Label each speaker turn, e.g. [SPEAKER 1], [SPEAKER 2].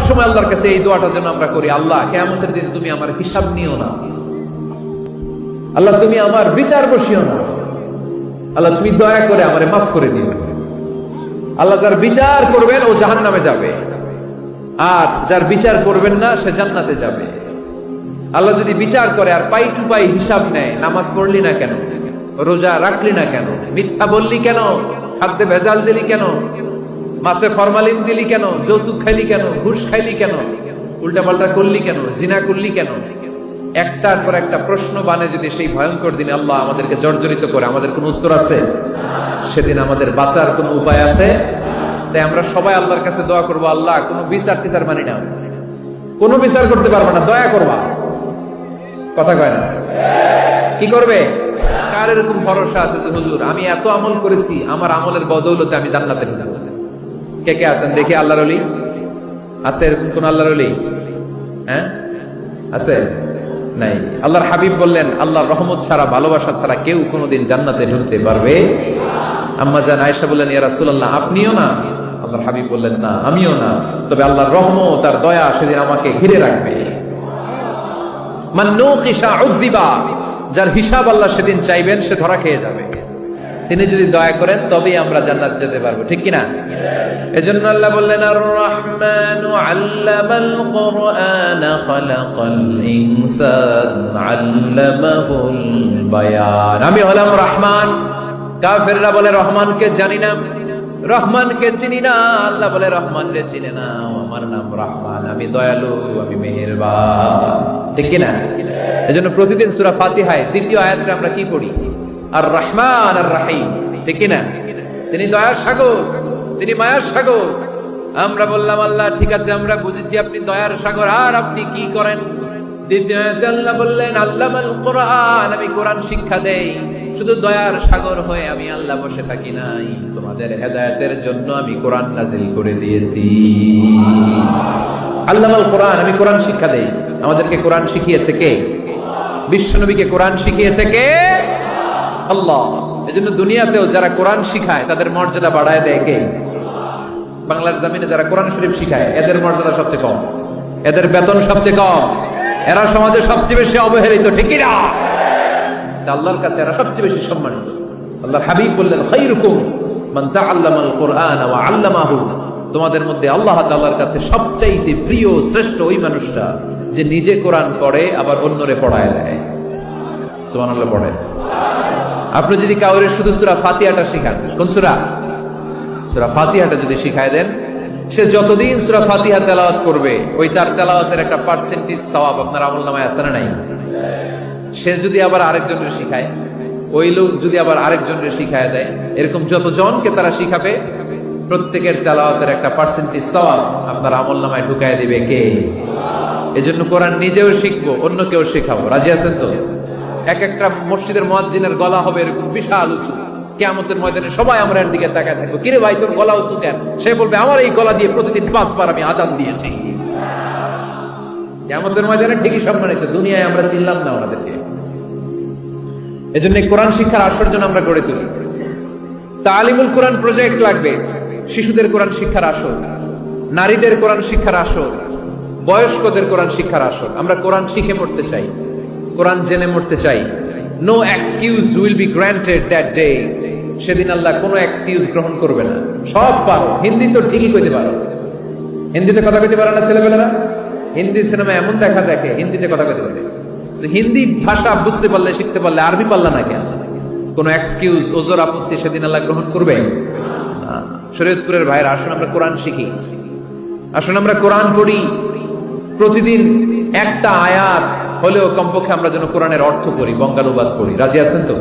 [SPEAKER 1] সময় আল্লাহর কাছে এই দোয়াটা যেন আমরা করি, আল্লাহ কিয়ামতের দিন তুমি আমার হিসাব নিও না, আল্লাহ তুমি আমার বিচার বসিও না, আল্লাহ তুমি দয়া করে আমারে মাফ করে দিও। আল্লাহ যার বিচার করবেন ও জাহান্নামে যাবে, আর যার বিচার করবেন না সে জান্নাতে যাবে। আল্লাহ যদি বিচার করে আর পাই টু পাই হিসাব নেয়, নামাজ পড়লি না কেন, রোজা রাখলি না কেন, মিথ্যা বললি কেন, খাদ্যে ভেজাল দিলি কেন, মাছে ফরমালিন দিলি কেন, যৌতুক খাইলি কেন, ঘুষ খাইলি কেন, উল্টাপাল্টা করলি কেন, জিনা করলি কেন, একটার পর একটা প্রশ্ন বানে যদি সেই ভয়ঙ্কর দিনে আল্লাহ আমাদেরকে জর্জরিত করে, আমাদের কোন উত্তর আছে? সেদিন আমাদের বাঁচার কোন উপায় আছে? তাই আমরা সবাই আল্লাহর কাছে দোয়া করবো, আল্লাহ কোনো বিচার টিচার মানি না, কোনো বিচার করতে পারবো না, দয়া করবা। কথা কয় না? কি করবে? কার এরকম ভরসা আছে যে হুজুর আমি এত আমল করেছি, আমার আমলের বদৌলতে আমি জান্নাতে যাব? কে কে আছেন দেখি আল্লাহর ওলি? আছে এরকম কোন আল্লাহর ওলি? হ্যাঁ আছে? নাই। আল্লাহর হাবিব বললেন, আল্লাহর রহমত ছাড়া, ভালোবাসা ছাড়া কেউ কোনোদিন জান্নাতে ঢুকতে পারবে? আম্মা জান আয়েশা বললেন, ইয়া রাসূলুল্লাহ আপনিও না? আল্লাহর হাবিব বললেন, না আমিও না, তবে আল্লাহর রহমত আর দয়া সেদিন আমাকে ঘিরে রাখবে। মান নুকিশা উযিবা, যার হিসাব আল্লাহ সেদিন চাইবেন সে ধরা খেয়ে যাবে। তিনি যদি দয়া করেন তবেই আমরা জান্নাতে যেতে পারবো, ঠিক কিনা? এজন্য আল্লাহ বললেন, আর রহমানু আল্লামাল কুরআনা খালাকাল ইনসান আল্লামাহুল বায়ান। আমি হলাম রহমান। কাফেররা বলে রহমানকে জানি না, রহমানকে চিনি না। আল্লাহ বলে রহমানকে চিনে না, আমার নাম রহমান, আমি দয়ালু, আমি মেহেরবান, ঠিক কিনা? এজন্য প্রতিদিন সূরা ফাতিহায় দ্বিতীয় আয়াতে আমরা কি পড়ি? আর রহমান আর রহিম, ঠিক কিনা? তিনি দয়ার সাগর, তিনি মায়ার সাগর। আমরা বললাম, আল্লাহ ঠিক আছে আমরা বুঝেছি আপনি দয়ার সাগর, আর আপনি কি করেন? দ্বিতীয় আয়াতে আল্লাহ বললেন, আল্লামাল কুরআন, আমি কোরআন শিক্ষা দেই। শুধু দয়ার সাগর হয়ে আমি আল্লাহ বসে থাকি নাই, তোমাদের হেদায়েতের জন্য আমি কোরআন নাজিল করে দিয়েছি। আল্লামাল কুরআন, আমি কোরআন শিক্ষা দেই। আমাদেরকে কোরআন শিখিয়েছে কে? বিশ্বনবীকে কোরআন শিখিয়েছে কে? আল্লাহ। এজন্য দুনিয়াতেও যারা কোরআন শিখায় তাদের মর্যাদা বাড়ায় দেয় কে? বাংলার জমিনে যারা কোরআন শরীফ শিখায় এদের মর্যাদা সবচেয়ে কম, এদের বেতন সবচেয়ে কম, এরা সমাজে সবচেয়ে বেশি অবহেলিত, ঠিক কি না? আল্লাহর কাছে এরা সবচেয়ে বেশি সম্মানিত। আল্লাহর হাবিব বললেন, খায়রুকুম মান তাআল্লামাল কুরআন ওয়া আল্লামাহু, তোমাদের মধ্যে আল্লাহ তাআলার কাছে সবচাইতে প্রিয় শ্রেষ্ঠ ওই মানুষটা যে নিজে কোরআন পড়ে আবার অন্যরে পড়ায় দেয়। সুবহানাল্লাহ পড়েন। আপনি যদি কাউরে শুধু সূরা ফাতিহাটা শিখান, কোন সূরা? সূরা ফাতিহাটা যদি শিখায় দেন, সে যতদিন সূরা ফাতিহা তেলাওয়াত করবে ওই তার তেলাওয়াতের একটা পার্সেন্টেজ সওয়াব আপনার আমলনামায় আছে না নাই? সে যদি আবার আরেকজনের শিখায়, ওই লোক যদি আবার আরেকজনের শিখায় দেয়, এরকম যতজনকে তারা শিখাবে প্রত্যেকের তেলাওয়াতের একটা পার্সেন্টেজ সওয়াব আপনার আমলনামায় ঢুকায় দিবে কে? এজন্য কোরআন নিজেও শিখবো, অন্যকেও শেখাবো। রাজি আছেন তো? এক একটা মসজিদের মুয়াজ্জিনের গলা হবে এরকম বিশাল উঁচু, কিয়ামতের ময়দানে সবাই আমরা এর দিকে তাকায় থাকবো, কিরে ভাই তোর গলা উঁচু কেন? সে বলবে, আমার এই গলা দিয়ে প্রতিদিন 5 বার আমি আযান দিয়েছি। কিয়ামতের ময়দানে ঠিকই সম্মানিত, দুনিয়ায় আমরা চিনলাম না ওনাদেরকে। এজন্য কোরআন শিক্ষার আসর জন্য আমরা গড়ে তুলি। তালিমুল কোরআন প্রজেক্ট লাগবে, শিশুদের কোরআন শিক্ষার আসর, নারীদের কোরআন শিক্ষার আসর, বয়স্কদের কোরআন শিক্ষার আসর। আমরা কোরআন শিখে মরতে চাই, কোরআন জেনে মরতে চাই। No excuse will be granted that day. সেদিন আল্লাহ কোনো এক্সকিউজ গ্রহণ করবে না। সব পারো, হিন্দি তো ঠিকই কইতে পারো, হিন্দিতে কথা কইতে পারে না ছেলেবেলারা? হিন্দি সিনেমা এমন দেখা দেখে হিন্দিতে কথা কইতে পারে, হিন্দি ভাষা বুঝতে পারলে, শিখতে পারলে, আরবি পারলা না কেন? কোন এক্সকিউজ, ওজর, আপত্তি সেদিন আল্লাহ গ্রহণ করবে না। শরীয়তপুরের ভাইরা, আসুন আমরা কোরআন শিখি, আসুন আমরা কোরআন পড়ি। প্রতিদিন একটা আয়াত হলেও কমপক্ষে আমরা যেন কোরআনের অর্থ করি, বঙ্গানুবাদ করি। রাজি আছেন তো?